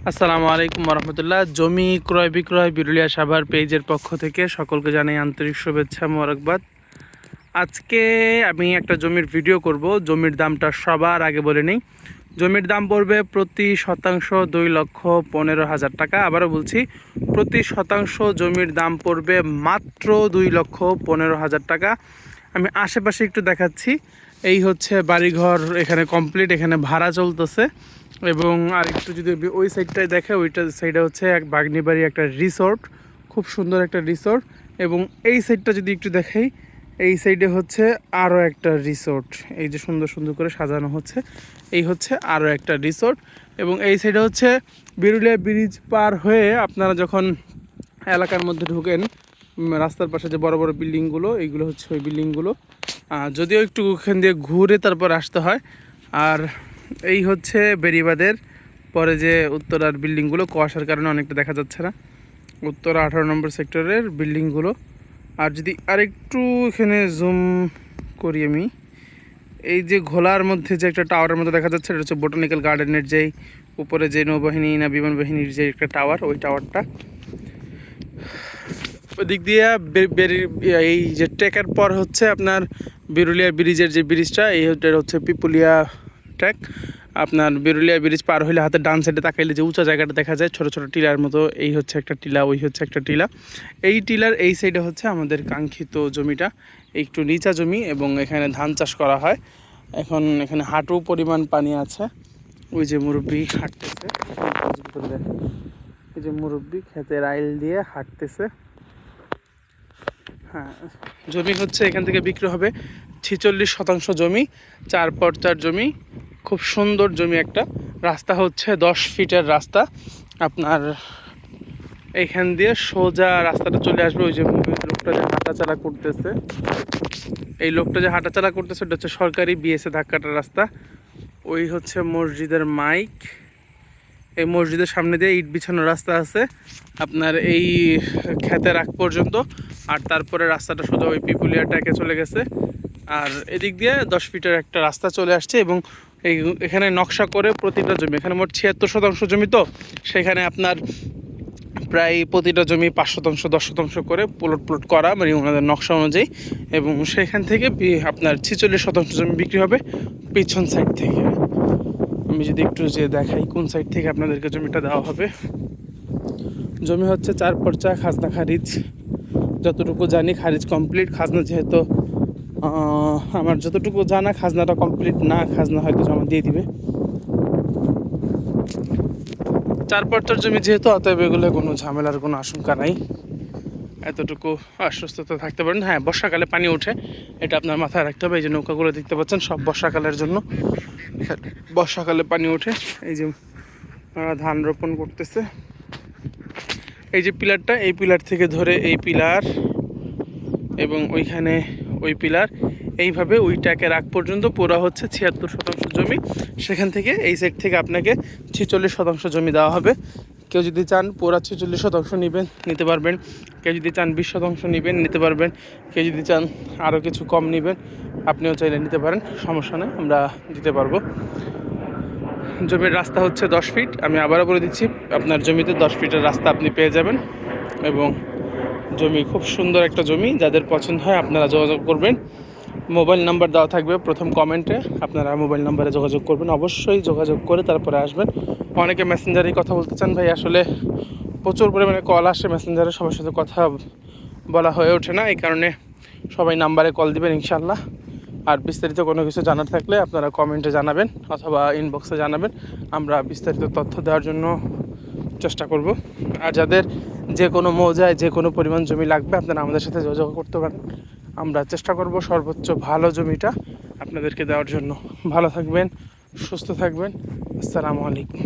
আসসালামু আলাইকুম রহমতুল্লাহ। জমি ক্রয় বিক্রয় বিরুলিয়া সাভার পেজের পক্ষ থেকে সকলকে জানাই আন্তরিক শুভেচ্ছা মোবারকবাদ। আজকে আমি একটা জমির ভিডিও করব। জমির দামটা সবার আগে বলে নিই। জমির দাম পড়বে প্রতি শতাংশ 2,15,000 টাকা। আবারও বলছি, প্রতি শতাংশ জমির দাম পড়বে মাত্র 2,15,000 টাকা। আমি আশেপাশে একটু দেখাচ্ছি। এই হচ্ছে বাড়িঘর এখানে কমপ্লিট, এখানে ভাড়া চলতেছে। এবং আর একটু যদি ওই সাইডটায় দেখে, ওইটা সাইডে হচ্ছে এক বাগনিবাড়ি একটা রিসোর্ট, খুব সুন্দর একটা রিসোর্ট। এবং এই সাইডটা যদি একটু দেখাই, এই সাইডে হচ্ছে আরও একটা রিসোর্ট, এই যে সুন্দর সুন্দর করে সাজানো হচ্ছে, এই হচ্ছে আরও একটা রিসোর্ট। এবং এই সাইডে হচ্ছে বিরুলিয়া ব্রিজ পার হয়ে আপনারা যখন এলাকার মধ্যে ঢুকেন, রাস্তার পাশে যে বড় বড় বিল্ডিংগুলো, এইগুলো হচ্ছে ওই বিল্ডিংগুলো। যদিও একটু ওখান দিয়ে ঘুরে তারপর আসতে হয়। আর এই হচ্ছে বেরিবাদের পরে যে উত্তরার বিল্ডিংগুলো, কুয়াশার কারণে অনেকটা দেখা যাচ্ছে না, উত্তরা 18 নম্বর সেক্টরের বিল্ডিংগুলো। আর যদি আরেকটু এখানে জুম করি আমি, এই যে ঘোলার মধ্যে যে একটা টাওয়ারের মধ্যে দেখা যাচ্ছে, এটা হচ্ছে বোটানিক্যাল গার্ডেনের যেই উপরে যে নৌবাহিনী না বিমান বাহিনীর যে একটা টাওয়ার, ওই টাওয়ারটা। ওদিক দিয়ে এই যে ট্রেকের পর হচ্ছে আপনার বিরুলিয়া ব্রিজের যে ব্রিজটা, এই হচ্ছে পিপুলিয়া ট্র্যাক। আপনার বিরুলিয়া ব্রিজ পার হইলে হাতের ডান সাইডে তাকাইলে যে উঁচা জায়গাটা দেখা যায়, ছোট ছোট টিলার মতো, এই হচ্ছে একটা টিলা, ওই হচ্ছে একটা টিলা। এই টিলার এই সাইডে হচ্ছে আমাদের কাঙ্ক্ষিত জমিটা, একটু নিচা জমি এবং এখানে ধান চাষ করা হয়। এখন এখানে হাঁটু পরিমাণ পানি আছে। ওই যে মুরব্বি হাঁটতেছে, এই যে মুরব্বি ক্ষেতের আইল দিয়ে হাঁটতেছে। হ্যাঁ, জমি হচ্ছে এখান থেকে বিক্রি হবে 46% জমি, 4 পর্চার জমি, খুব সুন্দর জমি একটা। রাস্তা হচ্ছে 10 ফিটের রাস্তা। আপনার এইখান দিয়ে সোজা রাস্তাটা চলে আসবে। ওই যে লোকটা যে হাঁটাচলা করতেছে, এই লোকটা যে হাঁটাচলা করতেছে, ওটা হচ্ছে সরকারি বিএসএ ধাক্কাটার রাস্তা। ওই হচ্ছে মসজিদের মাইক। এই মসজিদের সামনে দিয়ে ইট বিছানো রাস্তা আছে আপনার এই ক্ষেতের আগ পর্যন্ত। আর তারপরে রাস্তাটা সোজা ওই পিপুলিয়া ট্র্যাকে চলে গেছে। আর এদিক দিয়ে 10 ফিটের একটা রাস্তা চলে আসছে। এবং এখানে নকশা করে প্রতিটা জমি, এখানে মোট 76% জমি, তো সেখানে আপনার প্রায় প্রতিটা জমি 5% 10% করে প্লট করা, মানে ওনাদের নকশা অনুযায়ী। এবং সেখান থেকে আপনার 46% জমি বিক্রি হবে পিছন সাইড থেকে। আমি যদি একটু যে দেখাই কোন সাইড থেকে আপনাদেরকে জমিটা দেওয়া হবে। জমি হচ্ছে 4 পর্চা, খাজনা খারিজ, যতটুকু জানি খারিজ কমপ্লিট। খাজনা যেহেতু আমার যতটুকু জানা খাজনাটা কমপ্লিট না, খাজনা হয়তো জমা দিয়ে দিবে। 4 পর্চার জমি যেহেতু, অতএব এগুলো কোনো ঝামেলার কোনো আশঙ্কা নাই, এতটুকু আশ্বস্ততা থাকতে পারেন। হ্যাঁ, বর্ষাকালে পানি ওঠে, এটা আপনার মাথায় রাখতে হবে। এই যে নৌকাগুলো দেখতে পাচ্ছেন, সব বর্ষাকালের জন্য, বর্ষাকালে পানি ওঠে। এই যে ধান রোপণ করতেছে, এই যে পিলারটা, এই পিলার থেকে ধরে এই পিলার এবং ওইখানে ওই পিলার, এইভাবে ওই ট্যাকের আগ পর্যন্ত পুরো হচ্ছে 76% জমি। সেখান থেকে এই সাইড থেকে আপনাকে 46% জমি দেওয়া হবে। কেউ যদি চান পুরো 46% নিতে পারবেন, কেউ যদি চান 20% নিতে পারবেন, কেউ যদি চান আরও কিছু কম নেবেন, আপনিও চাইলে নিতে পারেন, সমস্যা নেই, আমরা দিতে পারবো। জমির রাস্তা হচ্ছে 10 ফিট। আমি আবারও বলে দিচ্ছি, আপনার জমিতে 10 ফিটের রাস্তা আপনি পেয়ে যাবেন। এবং জমি খুব সুন্দর একটা জমি, যাদের পছন্দ হয় আপনারা যোগাযোগ করবেন। মোবাইল নাম্বার দেওয়া থাকবে প্রথম কমেন্টে, আপনারা মোবাইল নাম্বারে যোগাযোগ করবেন, অবশ্যই যোগাযোগ করে তারপরে আসবেন। অনেকে মেসেঞ্জারেই কথা বলতে চান ভাই, আসলে প্রচুর পরিমাণে কল আসে মেসেঞ্জারে, সবার সাথে কথা বলা হয়ে ওঠে না, এই কারণে সবাই নাম্বারে কল দিবেন ইনশাল্লাহ। আর বিস্তারিত কোনো কিছু জানার থাকলে আপনারা কমেন্টে জানাবেন অথবা ইনবক্সে জানাবেন, আমরা বিস্তারিত তথ্য দেওয়ার জন্য চেষ্টা করব। আর যাদের যে কোনো মৌজায় যে কোনো পরিমাণ জমি লাগবে, আপনারা আমাদের সাথে যোগাযোগ করতে পারেন, আমরা চেষ্টা করব সর্বোচ্চ ভালো জমিটা আপনাদেরকে দেওয়ার জন্য। ভালো থাকবেন, সুস্থ থাকবেন, আসসালামু আলাইকুম।